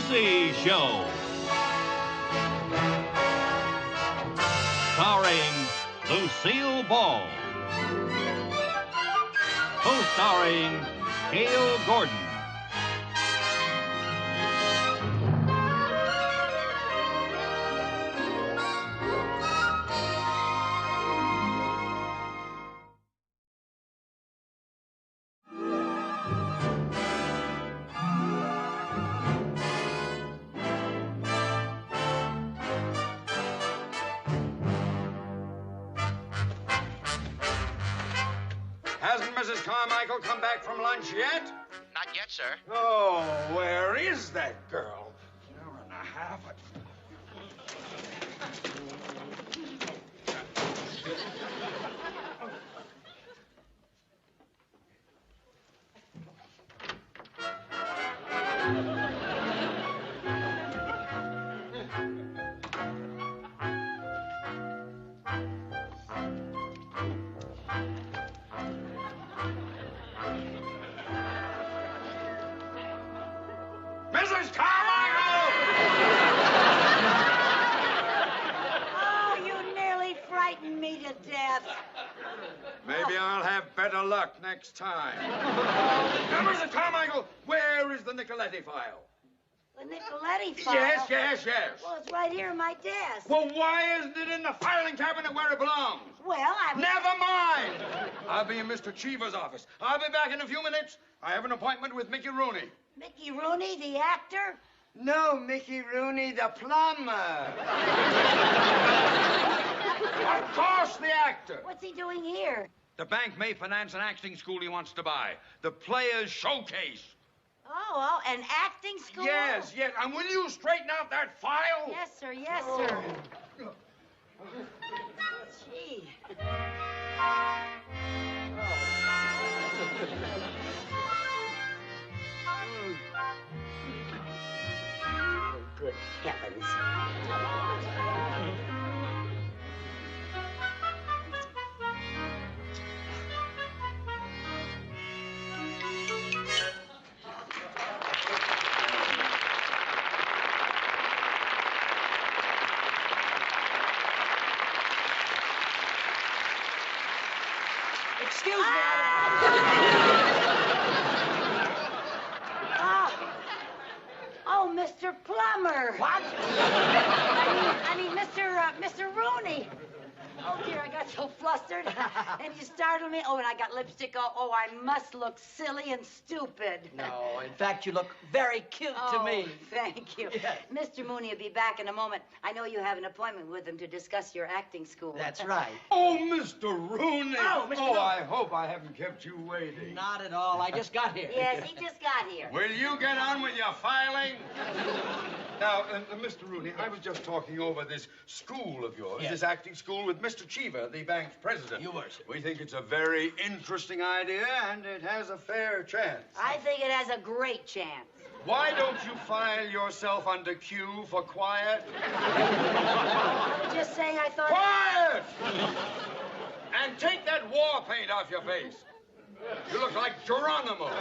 Lucy Show. Starring Lucille Ball. Co-starring Gail Gordon. Hasn't Mrs. Carmichael come back from lunch yet? Not yet, sir. Oh, where is that girl? An hour and a half. Mrs. Carmichael! Oh, you nearly frightened me to death. Maybe I'll have better luck next time. Now, Mrs. Carmichael, where is the Nicoletti file? The Nicoletti file? Yes. Well, it's right here in my desk. Well, why isn't it in the filing cabinet where it belongs? Well, I was... Never mind! I'll be in Mr. Cheever's office. I'll be back in a few minutes. I have an appointment with Mickey Rooney. Mickey Rooney, the actor? No, Mickey Rooney, the plumber. Of course, the actor. What's he doing here? The bank may finance an acting school he wants to buy. The Players Showcase. Oh, an acting school? Yes. And will you straighten out that file? Yes, sir. Gee. Oh, good heavens. Excuse me. Oh, Mr. Plumber. What? I mean, Mr. Rooney. Oh, dear, I got so flustered. And you startled me. Oh, and I got lipstick. Oh, I must look silly and stupid. No, in fact, you look very cute to me. Thank you. Yes. Mr. Mooney will be back in a moment. I know you have an appointment with him to discuss your acting school. That's right. Oh, Mr. Rooney. Oh, Mr. Oh, Rooney. I hope I haven't kept you waiting. Not at all. I just got here. Yes, he just got here. Will you get on with your filing? Now, Mr. Rooney, I was just talking over this school of yours, Yes. this acting school, with Mr. Cheever, the bank's president. You were, sir. We think it's a very interesting idea, and it has a fair chance. I think it has a great chance. Why don't you file yourself under Q for quiet? I was just saying I thought... Quiet! And take that war paint off your face. You look like Geronimo.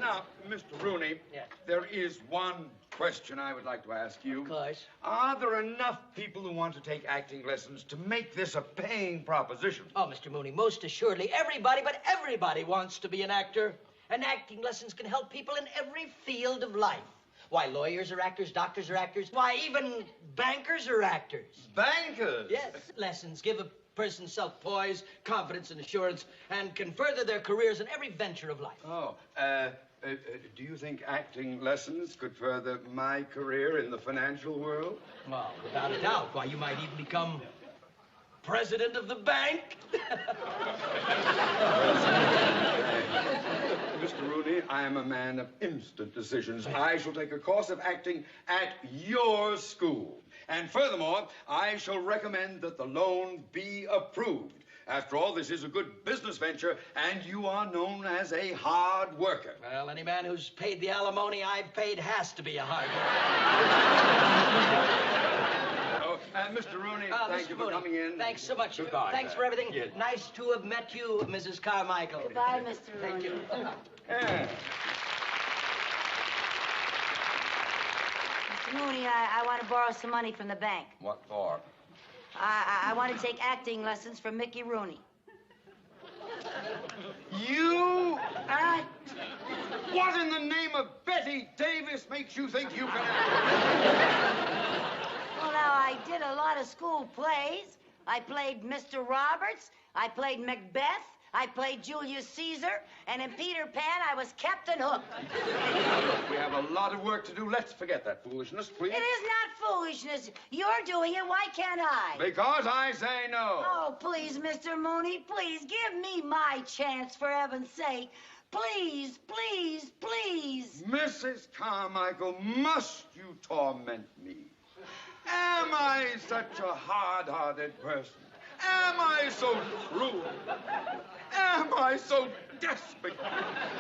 Now, Mr. Rooney, Yes. there is one question I would like to ask you. Of course. Are there enough people who want to take acting lessons to make this a paying proposition? Oh, Mr. Mooney, most assuredly, everybody wants to be an actor. And acting lessons can help people in every field of life. Why, lawyers are actors, doctors are actors. Why, even bankers are actors. Bankers? Yes, lessons give a person self-poise, confidence, and assurance, and can further their careers in every venture of life. Oh, do you think acting lessons could further my career in the financial world? Well, without a doubt. Why, you might even become president of the bank. Mr. Rooney, I am a man of instant decisions. I shall take a course of acting at your school. And furthermore, I shall recommend that the loan be approved. After all, this is a good business venture, and you are known as a hard worker. Well, any man who's paid the alimony I've paid has to be a hard worker. Mr. Rooney, thank Mr. you for Mooney, coming in. Thanks so much. Goodbye. Thanks for everything. Yes. Nice to have met you, Mrs. Carmichael. Goodbye, Mr. Rooney. Thank you. Yeah. Rooney, I want to borrow some money from the bank. What for? I want to take acting lessons from Mickey Rooney. You act? What in the name of Betty Davis makes you think you can act? Well, now, I did a lot of school plays. I played Mr. Roberts. I played Macbeth. I played Julius Caesar. And in Peter Pan, I was Captain Hook. Look, we have a lot of work to do. Let's forget that foolishness, please. It is not foolishness. You're doing it. Why can't I? Because I say no. Oh, please, Mr. Mooney, please give me my chance, for heaven's sake. Please, please, please. Mrs. Carmichael, must you torment me? Am I such a hard-hearted person? Am I so cruel? Am I so desperate?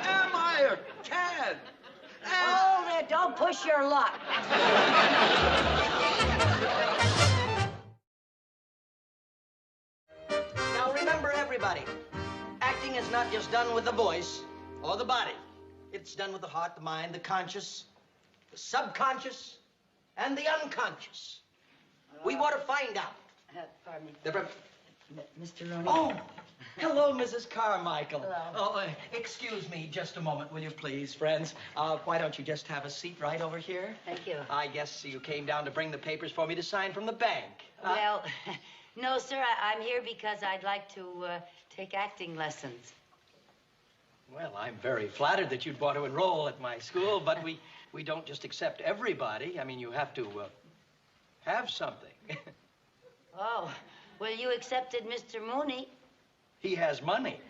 Am I a cad? Hold it. Don't push your luck. Now remember, everybody, acting is not just done with the voice or the body. It's done with the heart, the mind, the conscious, the subconscious, and the unconscious. We want to find out. Pardon me. The... Mr. Rooney. Oh, hello, Mrs. Carmichael. Hello. Oh, excuse me just a moment, will you please, friends? Why don't you just have a seat right over here? Thank you. I guess you came down to bring the papers for me to sign from the bank. Well, no, sir. I'm here because I'd like to take acting lessons. Well, I'm very flattered that you'd want to enroll at my school, but we don't just accept everybody. I mean, you have to have something. Oh, well, you accepted Mr. Mooney. He has money.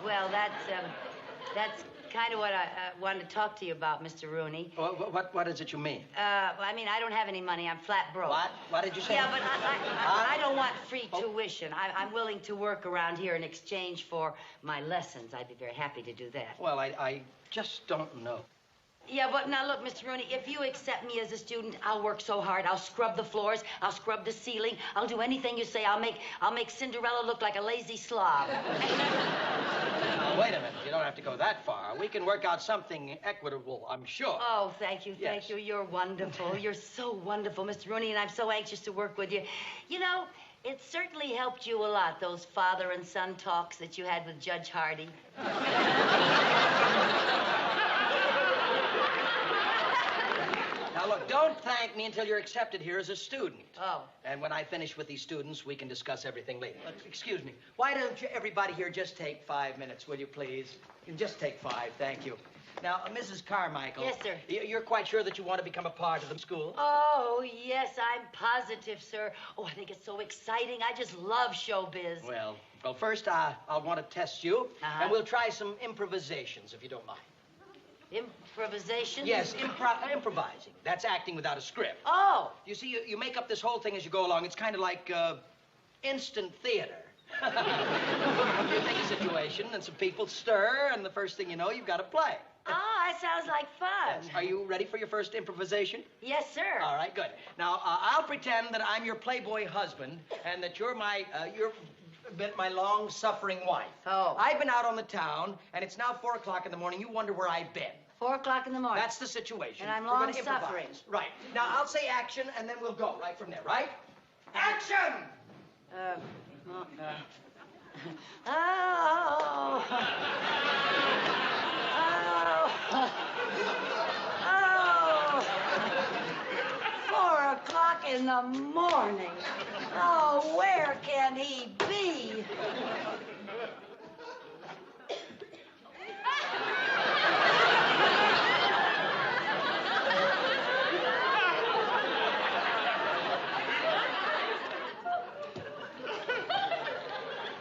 Well, that's kind of what I wanted to talk to you about, Mr. Rooney. What is it you mean? I mean, I don't have any money. I'm flat broke. What? What did you say? Yeah, but I don't want free tuition. I'm willing to work around here in exchange for my lessons. I'd be very happy to do that. Well, I just don't know. Yeah, but now look, Mr. Rooney, if you accept me as a student, I'll work so hard. I'll scrub the floors. I'll scrub the ceiling. I'll do anything you say. I'll make Cinderella look like a lazy slob. Now, wait a minute. You don't have to go that far. We can work out something equitable, I'm sure. Oh, thank you, thank Yes. you. You're wonderful. You're so wonderful, Mr. Rooney, and I'm so anxious to work with you. You know, it certainly helped you a lot, those father and son talks that you had with Judge Hardy. Now, look, don't thank me until you're accepted here as a student. Oh. And when I finish with these students, we can discuss everything later. Excuse me. Why don't you, everybody here, just take 5 minutes, will you, please? You can just take 5, thank you. Now, Mrs. Carmichael. Yes, sir. You're quite sure that you want to become a part of the school? Oh, yes, I'm positive, sir. Oh, I think it's so exciting. I just love showbiz. Well, first, I'll want to test you, and we'll try some improvisations, if you don't mind. Improvisation? Yes, improvising. That's acting without a script. Oh. You see, you make up this whole thing as you go along. It's kind of like instant theater. You take a situation, and some people stir, and the first thing you know, you've got to play. Oh, that sounds like fun. Yes. Are you ready for your first improvisation? Yes, sir. All right, good. Now, I'll pretend that I'm your playboy husband, and that you're my long-suffering wife. Oh. I've been out on the town, and it's now 4 o'clock in the morning. You wonder where I've been. 4 o'clock in the morning. That's the situation. And I'm We're gonna long-suffering. improvise. Right. Now, I'll say action, and then we'll go right from there, right? Action! Oh. Oh. 4 o'clock in the morning. Oh, where can he be?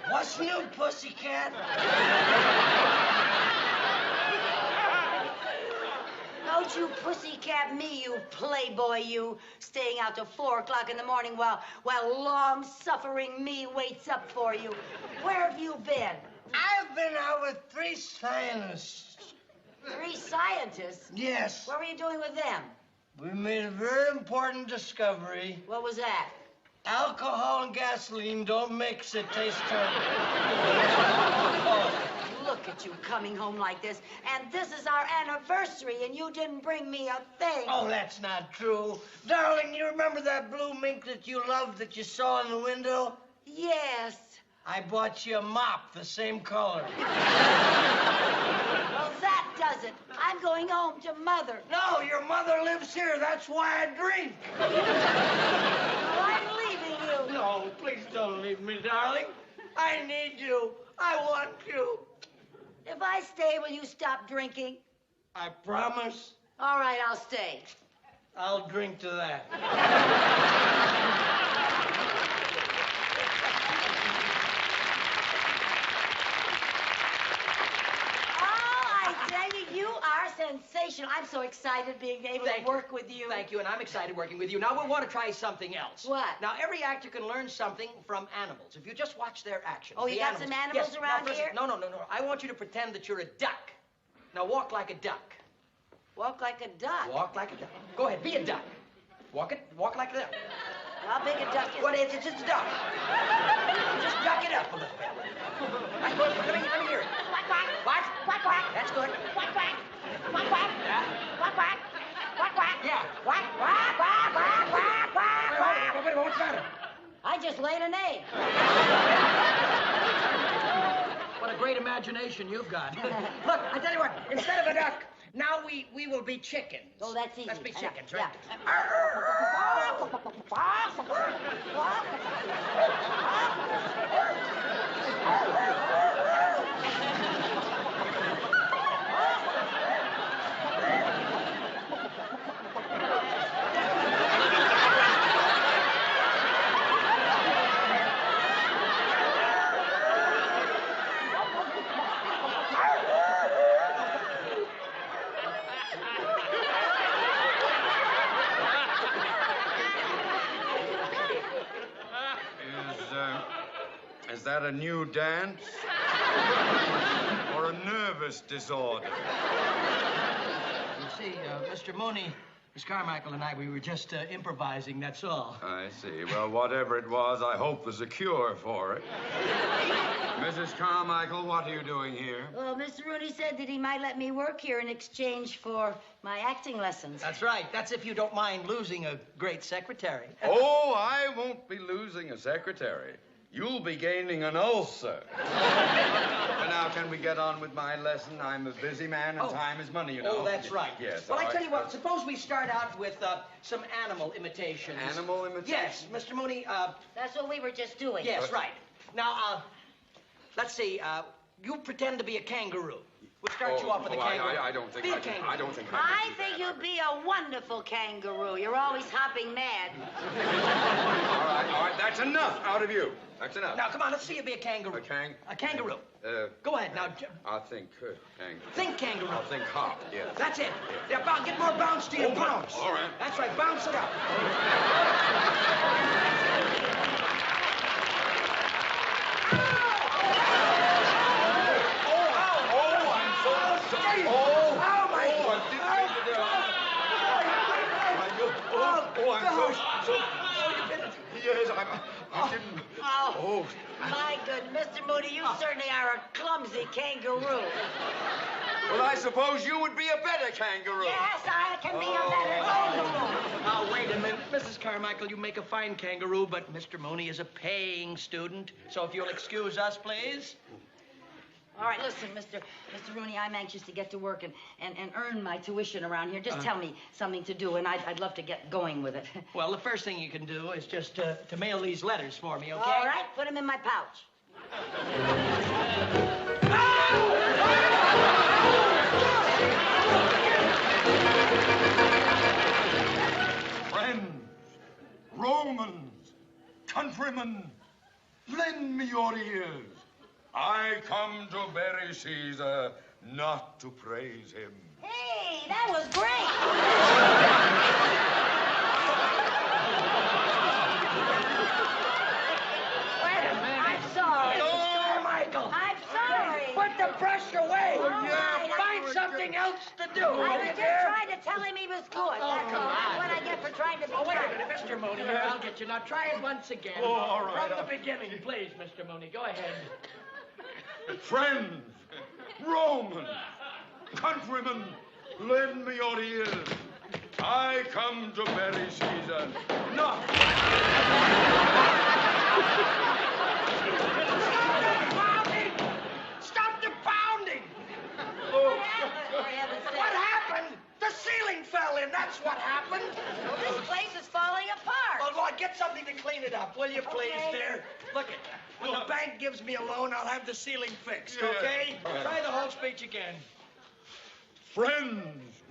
What's new, pussycat? Don't you pussycat me, you playboy, you, staying out till 4 o'clock in the morning while long-suffering me waits up for you. Where have you been? I've been out with 3 scientists. 3 scientists? Yes. What were you doing with them? We made a very important discovery. What was that? Alcohol and gasoline don't mix. It tastes terrible. Look look at you coming home like this. And this is our anniversary, and you didn't bring me a thing. Oh, that's not true. Darling, you remember that blue mink that you loved that you saw in the window? Yes. I bought you a mop, the same color. Well, that does it. I'm going home to Mother. No, your mother lives here. That's why I drink. Well, I'm leaving you. No, please don't leave me, darling. I need you. I want you. If I stay, will you stop drinking? I promise. All right, I'll stay. I'll drink to that. Sensational. I'm so excited being able to work with you. Thank you, and I'm excited working with you. Now, we want to try something else. What? Now, every actor can learn something from animals. If you just watch their actions. Oh, you got some animals around here? No. I want you to pretend that you're a duck. Now, walk like a duck. Walk like a duck? Walk like a duck. Go ahead, be a duck. Walk like a duck. How big a duck is What is it? It's just a duck. Just duck it up a little bit. That's good. Let me hear it. Quack, quack. What? Quack, quack. That's good. Quack, quack. Quack, quack. Yeah. Quack, quack. Quack, quack. Yeah. Quack, quack, quack, quack, quack, quack, quack. Wait, what's the matter? I just laid an egg. What a great imagination you've got. Look, I tell you what, instead of a duck, now we will be chickens. Oh, that's easy. Let's be chickens, Yeah. right? Is that a new dance? Or a nervous disorder? You see, Mr. Mooney, Miss Carmichael and I, we were just improvising, that's all. I see. Well, whatever it was, I hope there's a cure for it. Mrs. Carmichael, what are you doing here? Well, Mr. Rooney said that he might let me work here in exchange for my acting lessons. That's right. That's if you don't mind losing a great secretary. Oh, I won't be losing a secretary. You'll be gaining an ulcer. And now, can we get on with my lesson? I'm a busy man, and time is money, you know. Oh, that's right. Yes. Well, I tell you what, suppose we start out with some animal imitations. Animal imitations? Yes, Mr. Mooney, That's what we were just doing. yes, right. Now, let's see, you pretend to be a kangaroo. We'll start you off with a kangaroo. I don't think be I a can. kangaroo. I don't think I think you'd be a wonderful kangaroo. You're always hopping mad. All right, that's enough out of you. That's enough. Now, come on, let's see you be a kangaroo. A kangaroo. Go ahead, now. I'll think kangaroo. Think kangaroo. I'll think hop, yes. That's it. Yeah, get more bounce to your bounce. All right. That's right, bounce it up. Yes, I didn't. Oh, my goodness, Mr. Mooney, you certainly are a clumsy kangaroo. Well, I suppose you would be a better kangaroo. Yes, I can be a better kangaroo. Now, wait a minute. Mrs. Carmichael, you make a fine kangaroo, but Mr. Mooney is a paying student. So if you'll excuse us, please. All right, listen, Mr. Rooney, I'm anxious to get to work and earn my tuition around here. Just tell me something to do, and I'd love to get going with it. Well, the first thing you can do is just to mail these letters for me, okay? All right, put them in my pouch. Friends, Romans, countrymen, lend me your ears. I come to bury Caesar, not to praise him. Hey, that was great. Wait a minute. I'm sorry. Carmichael. I'm sorry. Put the brush away. All right, Find something else to do. I was just trying to tell him he was good. That's come all. on. What I get for trying to be Oh, wait a kind. minute, Mr. Mooney. Here, I'll get you. Now, try it once again. Oh, all right. From the beginning, please, Mr. Mooney. Go ahead. Friends, Roman, countrymen, lend me your ears. I come to bury Caesar, not... Stop the pounding! Oh. For heaven's sake. What happened? The ceiling fell in, that's what happened. Well, this place is falling apart. Well, Lord, get something to clean it up, will you, please, Okay. dear? Look it. When the bank gives me a loan, I'll have the ceiling fixed, Yeah. okay? Try the whole speech again. Friends,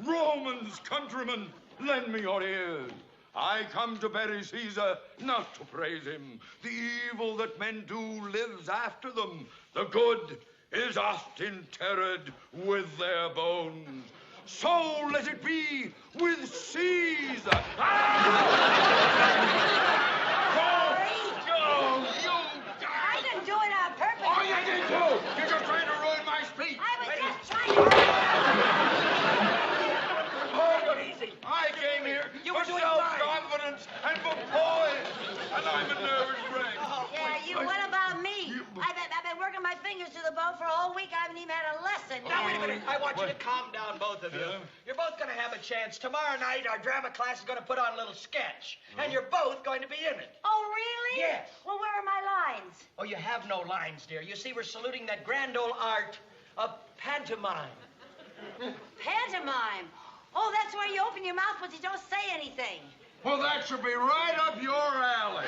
Romans, countrymen, lend me your ears. I come to bury Caesar, not to praise him. The evil that men do lives after them. The good is oft interred with their bones. So let it be with Caesar. I didn't do it on purpose. Oh, you did too! You're just trying to ruin my speech. I was just trying to... Oh, easy. I came here You for were doing fine. self-confidence and for poise. And I'm a nervous wreck. Yeah, what about me? I've been working my fingers to the bone for a whole week. I haven't even had a lesson. Now, wait a minute. I want you to calm down, both of you. You're both going to have a chance. Tomorrow night, our drama class is going to put on a little sketch. And you're both going to be in it. Oh, really? Yes. Well, where are my lines? Oh, you have no lines, dear. You see, we're saluting that grand old art of pantomime. Pantomime. Oh, that's where you open your mouth, but you don't say anything. Well, that should be right up your alley.